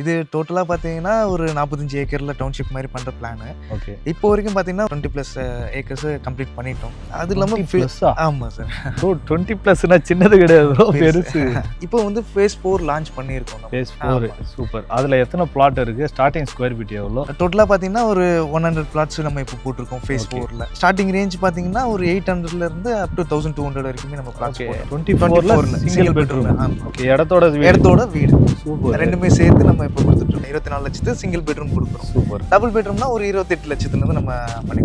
இது டோட்டலா பார்த்தீங்கன்னா, ஒரு 45 ஏக்கர்ல டவுன்ஷிப் மாரி பண்ற பிளானு. ஓகே. இப்போ வரைக்கும் பார்த்தீங்கன்னா, 20+ ஏக்கர்ஸ் கம்ப்ளீட் பண்ணிட்டோம். அது இல்லாம 20+ஆ? ஆமா சார். ப்ரோ 20+னா சின்னது கிடையாது ப்ரோ, பெருசு. இப்போ வந்து ஃபேஸ் 4 லான்ச் பண்ணியிருக்கோம் நம்ம. Phase 4 super. அதுல எத்தனை பிளாட் இருக்கு? ஸ்டார்டிங் ஸ்கொயர் ஃபீட் எவ்வளோ? டோட்டலா பார்த்தீங்கன்னா, ஒரு 100 பிளாட்ஸ் நம்ம இப்போ போட்டிருக்கோம் ஃபேஸ் 4ல. ஸ்டார்டிங் ரேஞ்ச் பார்த்தீங்கன்னா, ஒரு 800ல இருந்து அப் டு 1200 வரைக்குமே நம்ம பிளாட்ஸ் போட்டோம். 24ல சிங்கிள் பெட்ரூம். ஓகே. இடத்தோட வீடு. சூப்பர். ரெண்டுமே சேர்த்து நம்ம இப்போ கொடுத்துட்டு இருக்கோம். 24 லட்சத்துக்கு சிங்கிள் பெட்ரூம் கொடுக்குறோம். சூப்பர். டபுள் பெட்ரூம்னா ஒரு 28 லட்சத்துல இருந்து நம்ம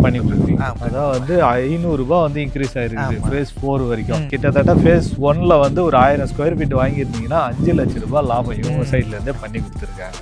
பண்ணி கொடுக்குறீங்க. அதான் வந்து 500 ரூபாய் வந்து இன்க்ரீஸ் ஆயிருக்கு ஃபேஸ் 4 வரைக்கும். கிட்டத்தட்ட ஃபேஸ் 1ல வந்து ஒரு 1000 ஸ்கொயர் ஃபீட் வாங்கியிருந்தீங்கன்னா 5 லட்சம் ரூபாய் லாபம் இவங்க சைட்ல இருந்தே பண்ணி கொடுத்துருக்காங்க.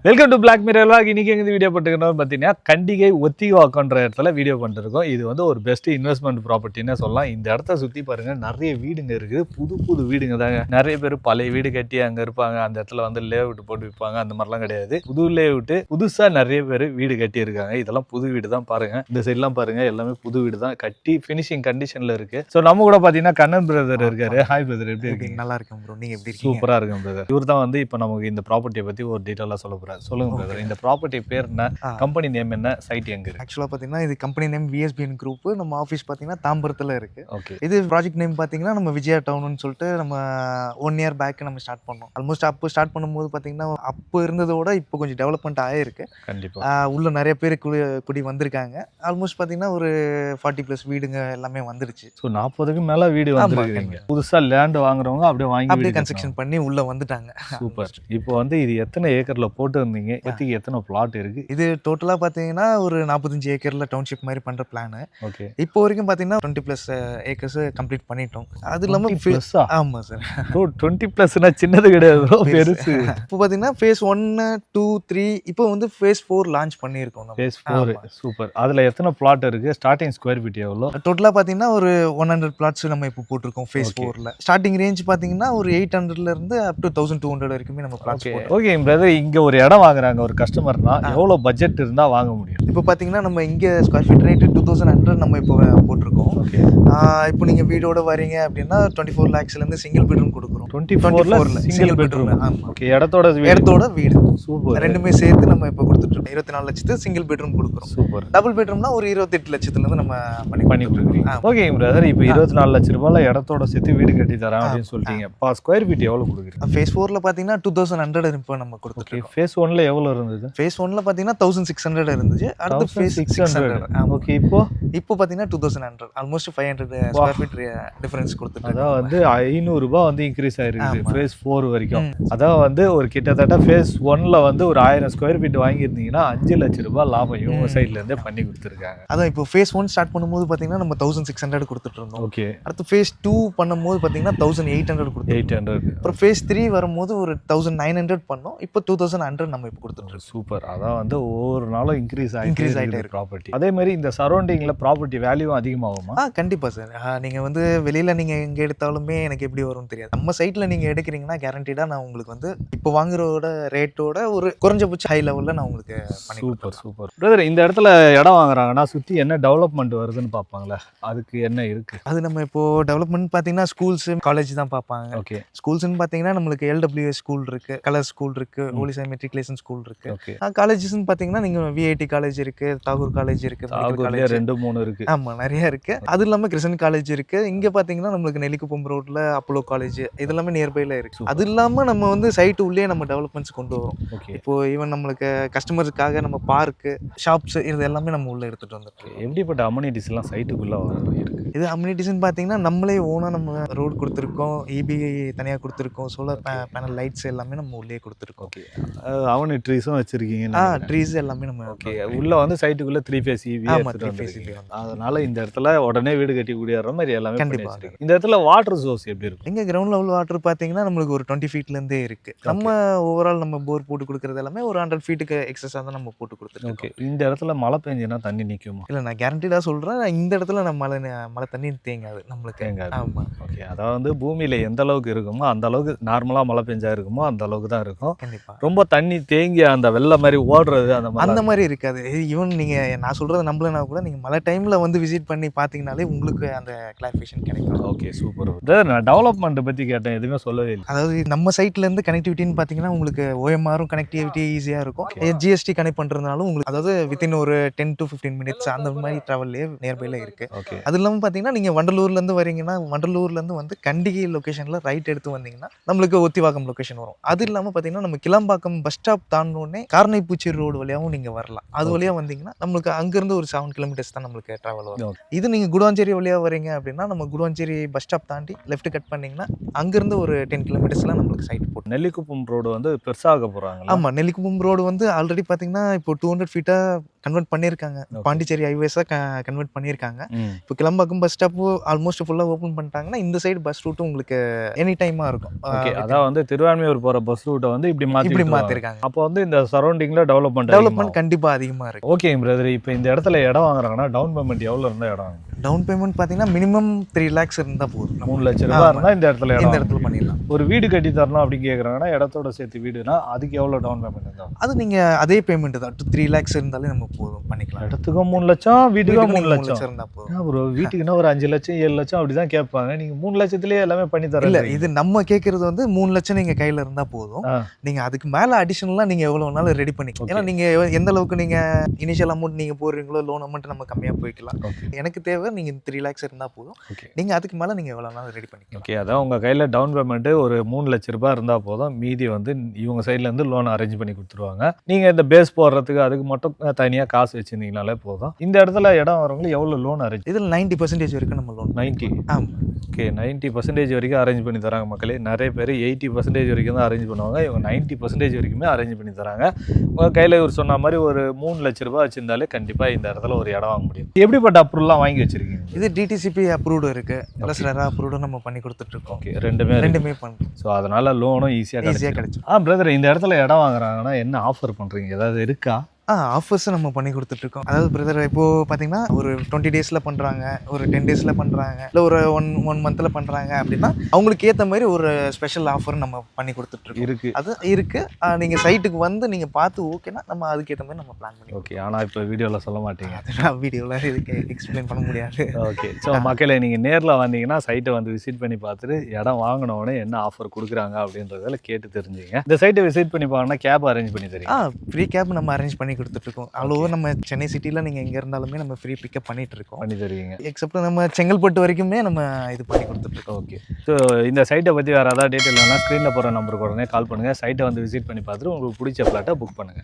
Welcome to Black Mirror vlog. இன்னைக்கு எங்க வீடியோ பண்ணிருக்கோம் பார்த்தீங்கன்னா, கண்டிகை ஒத்திவாக்கன்ற இடத்துல வீடியோ பண்ணிருக்கோம். இது வந்து ஒரு பெஸ்ட் இன்வெஸ்ட்மெண்ட் ப்ராப்பர்ட்டின்னு சொல்லலாம். இந்த இடத்த சுற்றி பாருங்க, நிறைய வீடுங்க இருக்குது. புது வீடுங்க தாங்க. நிறைய பேர் பழைய வீடு கட்டி அங்கே இருப்பாங்க, அந்த இடத்துல வந்து லே அவுட் போட்டு விற்பாங்க. அந்த மாதிரிலாம் கிடையாது. புது லே அவுட்டு புதுசாக நிறைய பேர் வீடு கட்டி இருக்காங்க. இதெல்லாம் புது வீடு தான் பாருங்க. இந்த சைட்லாம் பாருங்க, எல்லாமே புது வீடு தான், கட்டி ஃபினிஷிங் கண்டிஷன்ல இருக்கு. ஸோ நம்ம கூட பார்த்தீங்கன்னா கண்ணன் பிரதர் இருக்காரு. ஹாய் பிரதர், எப்படி இருக்கீங்க? நல்லா இருக்கேன் ப்ரோ, நீங்க எப்படி இருக்கீங்க? சூப்பரா இருக்கும் பிரதர். இவர் தான் வந்து இப்போ நமக்கு இந்த ப்ராப்பர்ட்டியை பற்றி ஒரு டீட்டெயிலாக சொல்ல போறாரு. சொல்லுங்க பிரதர், இந்த ப்ராப்பர்ட்டி பேர் என்ன, கம்பெனி நேம் என்ன, சைட் எங்க இருக்கு? ஆக்சுவலா பாத்தீங்கன்னா இது கம்பெனி நேம் VSBN குரூப். நம்ம ஆபீஸ் பாத்தீங்கன்னா தாம்பரத்துல இருக்கு. ஓகே. இது ப்ராஜெக்ட் நேம் பாத்தீங்கன்னா நம்ம விஜயா டவுன்னு சொல்லிட்டு நம்ம 1 இயர் பேக் நம்ம ஸ்டார்ட் பண்ணோம். ஆல்மோஸ்ட் அப்போ ஸ்டார்ட் பண்ணும்போது பாத்தீங்கன்னா அப்போ இருந்ததோட இப்போ கொஞ்சம் டெவலப்மெண்ட் ஆயிருக்கு. கண்டிப்பா. உள்ள நிறைய பேர் குடி வந்திருக்காங்க. ஆல்மோஸ்ட் பாத்தீங்கன்னா ஒரு 40+ வீடுங்க எல்லாமே வந்துருச்சு. ஸோ 40க்கு மேல வீடு வந்துருக்கீங்க. புதுசா லேண்ட் வாங்குறவங்க அப்படியே கன்ஸ்ட்ரக்ஷன் பண்ணி உள்ள வந்துட்டாங்க. சூப்பர். இப்போ வந்து இது எத்தனை ஏக்கர்ல போட்டு இருந்தீங்க? இப்போதைக்கு எத்தனை பிளாட் இருக்கு? இது டோட்டலா பாத்தீங்கன்னா ஒரு 45 ஏக்கர்ல டவுன்ஷிப் மாதிரி பண்ற பிளானு. ஓகே. இப்போ வரைக்கும் பாத்தீங்கன்னா 20+ ஏக்கர்ஸ் கம்ப்ளீட் பண்ணிட்டோம். அது இல்லாம ஆமா சார். ப்ரோ 20+னா சின்னது கிடையாது ப்ரோ, பெருசு. இப்போ பாத்தீங்கன்னா ஃபேஸ் 1 2 3 இப்போ வந்து ஃபேஸ் 4 லான்ச் பண்ணியிருக்கோம் நம்ம. Phase 4 super. அதுல எத்தனை பிளாட் இருக்கு? ஸ்டார்டிங் ஸ்கொயர் ஃபீட் எவ்வளோ? டோட்டலா பாத்தீங்கன்னா ஒரு 100 பிளாட்ஸ் நம்ம இப்போ போட்டிருக்கோம் ஃபேஸ் 4ல. ஸ்டார்டிங் ரேஞ்ச் பாத்தீங்கன்னா ஒரு 800ல இருந்து அப் டு 1200 வரைக்குமே நம்ம பிளாட்ஸ் போட்டோம். ஓகே பிரதர், இங்க ஒரு இடம் வாங்குறாங்க ஒரு கஸ்டமர்னா எவ்வளவு பட்ஜெட் இருந்தா வாங்க முடியும்? இப்போ பாத்தீங்கன்னா நம்ம இங்க ஸ்கொயர் ஃபீட் ரேட் 2100 நம்ம இப்போ போட்டிருக்கோம். ஓகே. இப்போ நீங்க வீடோட வரீங்க அப்படின்னா 24 lakhsல இருந்து சிங்கிள் பெட்ரூம் கொடுக்குறோம். 24ல சிங்கிள் பெட்ரூம். ஓகே. இடத்தோட வீடு. சூப்பர். ரெண்டுமே சேர்த்து நம்ம இப்போ கொடுத்துட்டு இருக்கோம். 24 லட்சத்துக்கு சிங்கிள் பெட்ரூம் கொடுக்குறோம். சூப்பர். டபுள் பெட்ரூம்னா ஒரு 28 லட்சத்துல இருந்து நம்ம பண்ணி கொடுக்குறோம். ஓகே பிரதர், இப்போ 24 லட்சம் ரூபாயில இடத்தோட சேர்த்து வீடு கட்டி தரேன் அப்படின்னு சொல்லிட்டீங்க. ஸ்கொயர் ஃபீட் எவ்வளவு கொடுக்குறீங்க? ஃபேஸ் 4ல பாத்தீங்கன்னா 2100 இப்போ நம்ம கொடுத்துருக்கோம். ஃபேஸ் 1ல எவ்வளவு இருந்தது? ஃபேஸ் 1ல பாத்தீங்கன்னா 1600 இருந்துச்சு. அடுத்து ஃபேஸ் 600. ஓகே. இப்போ பாத்தீங்கன்னா 2100, ஆல்மோஸ்ட் 500 ஸ்கொயர் ஃபீட் டிஃபரன்ஸ் கொடுத்துட்டு. அதான் வந்து 500 ரூபாய் வந்து இன்க்ரீஸ் ஆயிருக்கு ஃபேஸ் 4 வரைக்கும். அதான் வந்து ஒரு கிட்டத்தட்ட ஃபேஸ் 1ல வந்து ஒரு 1000 ஸ்கொயர் ஃபீட் வாங்கியிருந்தீங்கன்னா 5 லட்சம் ரூபாய் லாபம் இவங்க சைட்ல இருந்தே பண்ணி கொடுத்துருக்காங்க. அதான் இப்போ ஃபேஸ் 1 ஸ்டார்ட் பண்ணும்போது பாத்தீங்கன்னா நம்ம 1600 கொடுத்துட்டு இருந்தோம். ஓகே. அடுத்து ஃபேஸ் 2 பண்ணும்போது பாத்தீங்கன்னா 1800 கொடுத்தோம். 800. அப்புறம் ஃபேஸ் 3 வரும்போது ஒரு 1900 பண்ணோம். இப்போ 2100 நம்ம இப்போ கொடுத்துட்டு இருக்கோம். சூப்பர். அதான் வந்து ஒவ்வொரு நாளும் இன்க்ரீஸ் ஆயிட்டே இருக்கு ப்ராப்பர்ட்டி. அதே மாதிரி இந்த சரௌண்டிங்ல ப்ராப்பர்ட்டி வேல்யூ அதிகமாகுமா? கண்டிப்பா சார். நீங்க வந்து வெளியில நீங்க எங்க எடுத்தாலுமே எனக்கு எப்படி வரும்னு தெரியாது. நம்ம சைட்ல நீங்க எடுக்கிறீங்கன்னா கேரண்டீடா நான் உங்களுக்கு வந்து இப்போ வாங்குறதோட ரேட்டோட ஒரு குறைஞ்சபட்ச ஹை லெவல்ல நான் உங்களுக்கு பண்ணி கொடுப்பேன். சூப்பர். பிரதர், இந்த இடத்துல இடம் வாங்குறாங்கன்னா சுத்தி என்ன டெவலப்மெண்ட் வருதுன்னு பார்ப்பாங்களே, அதுக்கு என்ன இருக்கு? அது நம்ம இப்போ டெவலப்மெண்ட் பாத்தீங்கன்னா ஸ்கூல்ஸ் காலேஜ் தான் பார்ப்பாங்க. ஓகே. ஸ்கூல்ஸ்னு பாத்தீங்கன்னா நம்மளுக்கு LWS ஸ்கூல் இருக்கு, கலர் ஸ்கூல் இருக்கு, ஹோலிசாய் மெட்ரிகுலேஷன் ஸ்கூல் இருக்கு. ஓகே. காலேஜஸ்னு பாத்தீங்கன்னா நீங்க VIT காலேஜ் இருக்கு, தாகூர் காலேஜ் இருக்கு, காலேஜ் 2-3 இருக்கு. ஆமா நிறைய இருக்கு. அது இல்லாம கிருஷ்ணன் காலேஜ் இருக்கு. இங்க பாத்தீங்கன்னா நம்மளுக்கு நெல்லிக்குப்பம் ரோட்ல அப்போலோ காலேஜ் இதெல்லாமே நியர்பைல இருக்கு. அது இல்லாம நம்ம வந்து சைட் உள்ளே நம்ம டெவலப்மெண்ட்ஸ் கொண்டு வரோம். இப்போ ஈவன் நம்மளுக்கு கஸ்டமருக்காக நம்ம பார்க்கு, ஷாப்ஸ் இது எல்லாமே நம்ம உள்ள எடுத்துட்டு வந்துட்டோம். எப்படிப்பட்ட அம்யூனிட்டிஸ் எல்லாம் சைட்டுக்குள்ள இருக்கு? இது அம்யூனிட்டிஸ்னு பாத்தீங்கன்னா நம்மளே ஓனா நம்ம ரோடு கொடுத்துருக்கோம், EB தனியா கொடுத்துருக்கோம், சோலார் பேனல் லைட்ஸ் எல்லாமே நம்ம உள்ளே கொடுத்துருக்கோம். ஓகே. அம்யூனிட்டிஸும் வச்சிருக்கீங்க? ட்ரீஸ் எல்லாமே நம்ம. ஓகே. உள்ள வந்து சைட்டுக்குள்ள 3 ஃபேஸ் EB அதனால இந்த இடத்துல உடனே வீடு கட்டி கூடியற மாதிரி எல்லாமே கண்டிப்பா. இந்த இடத்துல வாட்டர் சோர்ஸ் எப்படி இருக்கும்? இங்க கிரவுண்ட் லெவல் வாட்டர் பாத்தீங்கன்னா நம்மளுக்கு ஒரு 20 ஃபீட்ல இருந்தே இருக்கு. நம்ம ஓவரால் நம்ம போர் போட்டு கொடுக்கறது எல்லாமே ஒரு 100 ஃபீட்டுக்கு எக்ஸஸா தான் நம்ம போட்டு கொடுத்துருக்கோம். ஓகே. இந்த இடத்துல மழை பெஞ்சினா தண்ணி நிக்குமா? இல்ல, நான் கேரண்டீடா சொல்றேன், இந்த இடத்துல நம்ம மழை தண்ணி தேங்காது நம்மளுக்கு. ஆமா. ஓகே. அதாவது பூமியில எந்த அளவுக்கு இருக்குமோ அந்த அளவுக்கு நார்மலா மழை பெஞ்சா இருக்குமோ அந்த அளவுக்கு தான் இருக்கும். கண்டிப்பா. ரொம்ப தண்ணி தண்ணி தேங்கி அந்த வெள்ளம் மாதிரி ஓடுறது அந்த அந்த மாதிரி மாதிரி இருக்காது. ஈவன் நீங்க நான் சொல்றத நம்பலனா கூட நீங்க மழை டைம்ல வந்து விசிட் பண்ணி பார்த்தீங்கனாலே உங்களுக்கு அந்த கிளாரிஃபிகேஷன் கிடைக்கும். Okay super. பிரதர் நான் டெவலப்மெண்ட் பத்தி கேட்டேன், எதுவுமே சொல்லவே இல்லை. அதாவது நம்ம சைட்ல இருந்து கனெக்டிவிட்டின்னு பார்த்தீங்கன்னா உங்களுக்கு ஓஎம்ஆரும் கனெக்டிவிட்டி ஈஸியா இருக்கும். ஜிஎஸ்டி கனெக்ட் பண்றதுனாலும் உங்களுக்கு அதாவது வித்தின் ஒரு 10 to 15 மினிட்ஸ் அந்த மாதிரி டிராவல்லே நியர்பைல இருக்கு. ஓகே. அது இல்லாமல் பார்த்தீங்கன்னா நீங்க வண்டலூர்ல இருந்து வரீங்கன்னா வண்டலூர்ல இருந்து வந்து கண்டிகை லொகேஷன்ல ரைட் எடுத்து வந்தீங்கன்னா நம்மளுக்கு ஒத்திவாக்கம் லொகேஷன் வரும். அது இல்லாமல் பார்த்தீங்கன்னா நம்ம கிளம்பாக்கம் பஸ் ஸ்டாப் தாண்டினோடனே கார்னைப்பூச்சி ரோடு வழியாகவும் நீங்க வரலாம். அது வழியா வந்தீங்கன்னா நம்மளுக்கு அங்கிருந்து ஒரு 7 கிலோமீட்டர்ஸ் தான் நம்மளுக்கு டிராவல் வரும். இது நீங்க குடுவாஞ்சேரி வழியா வரீங்க அப்படின்னா நம்ம குடுவாஞ்சேரி பஸ் ஸ்டாப் தாண்டி லெஃப்ட் கட் பண்ணீங்கன்னா அங்கிருந்து ஒரு 10 கிலோமீட்டர்ஸ்ல நம்மளுக்கு சைட் போட்டு. நெல்லிக்குப்பம் ரோடு வந்து பெருசாக போறாங்க. ஆமா, நெல்லிக்குப்பம் ரோடு வந்து ஆல்ரெடி பார்த்தீங்கன்னா இப்போ 200 ஃபீட்டா கன்வெர்ட் பண்ணியிருக்காங்க. பாண்டிச்சேரி ஹைவேஸா கன்வெர்ட் பண்ணியிருக்காங்க. இப்போ கிளம்பாக்கம் பஸ் ஸ்டாப் ஆல்மோஸ்ட் ஃபுல்லா ஓப்பன் பண்ணிட்டாங்கன்னா இந்த சைடு பஸ் ரூட்டும் உங்களுக்கு எனி டைமா இருக்கும். ஓகே, அதான் வந்து திருவான்மையூர் போற பஸ் ரூட்டை வந்து இப்படி மாத்திருக்காங்க. அப்போ வந்து இந்த சரௌண்டிங்ல டெவலப்மெண்ட் கண்டிப்பா அதிகமா இருக்கு. ஓகே பிரதர், இப்போ இந்த இடத்துல இடம் வாங்குறாங்கன்னா டவுன் பேமெண்ட் எவ்வளவு இருந்தா இடம் வாங்க? டவுன் பேமெண்ட் பார்த்தீங்கன்னா மினிமம் 3 lakhs இருந்தா போதும். 3 லட்சம் ரூபாய் இருந்தா இந்த இடத்துல பண்ணிடலாம். ஒரு வீடு கட்டி தரணும் அப்படின்னு கேட்குறாங்கன்னா இடத்தோட சேர்த்து வீடுனா அதுக்கு எவ்வளோ டவுன் பேமெண்ட் இருந்தா? அது நீங்க அதே பேமெண்ட் தான் 3 lakhs இருந்தாலே நம்ம போதும் பண்ணிக்கலாம். இடத்துக்கும் 3 லட்சம், வீட்டுக்கும் 3 லட்சம் இருந்தா போதும். ப்ரோ, வீட்டுக்குன்னா ஒரு 5 லட்சம் 7 லட்சம் அப்படிதான் கேட்பாங்க. நீங்க 3 லட்சத்திலேயே எல்லாமே பண்ணி தர இல்ல, இது நம்ம கேட்கறது வந்து 3 லட்சம் நீங்க கையில இருந்தா போதும். நீங்க அதுக்கு மேல அடிஷனலா நீங்க எவ்வளவு வேணாலும் ரெடி பண்ணிக்கலாம். ஏன்னா நீங்க எந்த அளவுக்கு நீங்க இனிஷியல் அமௌண்ட் நீங்க போடுறீங்களோ லோன் அமௌண்ட் நம்ம கம்மியா போய்க்கலாம். எனக்கு தேவை நீங்க 3 lakhs இருந்தா போதும். நீங்க அதுக்கு மேல நீங்க எவ்வளவு வேணாலும் ரெடி பண்ணிக்கலாம். ஓகே, அதான் உங்க கையில டவுன் பேமெண்ட் ஒரு 3 லட்சம் ரூபாய் இருந்தா போதும். மீதி வந்து இவங்க சைட்ல இருந்து லோன் அரேஞ்ச் பண்ணி கொடுத்துருவாங்க. நீங்க இந்த பேஸ் போடுறதுக்கு அதுக்கு மட்டும் தனியா காசு வச்சிருந்தீங்கனாலே போதும். இந்த இடத்துல இடம் வரவங்க எவ்வளவு லோன் அரேஞ்ச்? இதுல 90% வரைக்கும் நம்ம லோன் 90. ஓகே, 90% வரைக்கும் அரேஞ்ச் பண்ணி தராங்க மக்களே. நிறைய பேர் 80% வரைக்கும் தான் அரேஞ்ச் பண்ணுவாங்க. இவங்க 90% வரைக்குமே அரேஞ்ச் பண்ணி தராங்க. உங்க கையில இவர் சொன்ன மாதிரி ஒரு 3 லட்சம் ரூபாய் வச்சிருந்தாலே கண்டிப்பா இந்த இடத்துல ஒரு இடம் வாங்க முடியும். எப்படிப்பட்ட அப்ரூவல்லாம் வாங்கி வச்சிருக்கீங்க? இது டிடிசிபி அப்ரூவ்டு இருக்கு, பிளஸ் ரெரா அப்ரூவ்டு நம்ம பண்ணி கொடுத்துட்டு இருக்கோம். ஓகே, ரெண்டுமே பண்றோம். ஸோ அதனால லோனும் ஈஸியா கிடைக்கும். பிரதர், இந்த இடத்துல இடம் வாங்குறாங்கன்னா என்ன ஆஃபர் பண்றீங்க? ஏதாவது இருக்கா? ஆஃபர்ஸ் நம்ம பண்ணி கொடுத்துட்டு இருக்கோம். அதாவது பிரதர் இப்போ பார்த்தீங்கன்னா ஒரு 20 டேஸில் பண்ணுறாங்க, ஒரு 10 டேஸில் பண்ணுறாங்க, இல்லை ஒரு ஒன் மந்த்தில் பண்ணுறாங்க அப்படின்னா அவங்களுக்கு ஏற்ற மாதிரி ஒரு ஸ்பெஷல் ஆஃபர் நம்ம பண்ணி கொடுத்துட்ருக்கோம். இருக்கு, அது இருக்கு. நீங்கள் சைட்டுக்கு வந்து நீங்கள் பார்த்து ஓகேனா நம்ம அதுக்கேற்ற மாதிரி நம்ம பிளான் பண்ணி. ஓகே, ஆனால் இப்போ வீடியோவில் சொல்ல மாட்டீங்க. அதெல்லாம் வீடியோவில் இதுக்கு எக்ஸ்பிளைன் பண்ண முடியாது. ஓகே, ஸோ மக்களே நீங்கள் நேரில் வந்தீங்கன்னா சைட்டை வந்து விசிட் பண்ணி பார்த்துட்டு இடம் வாங்கினோடனே என்ன ஆஃபர் கொடுக்குறாங்க அப்படின்றதால கேட்டு தெரிஞ்சுங்க. இந்த சைட்டை விசிட் பண்ணி பாருங்கன்னா கேப் அரேஞ்ச் பண்ணி தரீங்க? ஃப்ரீ கேப் நம்ம அரேஞ்ச் பண்ணி கொடுத்துட்ருக்கோம். அவ்வளோ நம்ம சென்னை சிட்டியில் நீங்கள் எங்கே இருந்தாலுமே நம்ம ஃப்ரீ பிக்கப் பண்ணிட்டு இருக்கோம். பண்ணி தருவீங்க. எக்ஸப்ட் நம்ம செங்கல்பட்டு வரைக்குமே நம்ம இது பண்ணி கொடுத்துட்ருக்கோம். ஓகே, ஸோ இந்த சைட்டை பற்றி வேறு ஏதாவது டீட்டெயில் வேணால் ஸ்க்ரீனில் போகிற நம்பருக்கு உடனே கால் பண்ணுங்கள். சைட்டை வந்து விசிட் பண்ணி பார்த்துட்டு உங்களுக்கு பிடிச்ச ஃப்ளாட்டை புக் பண்ணுங்கள்.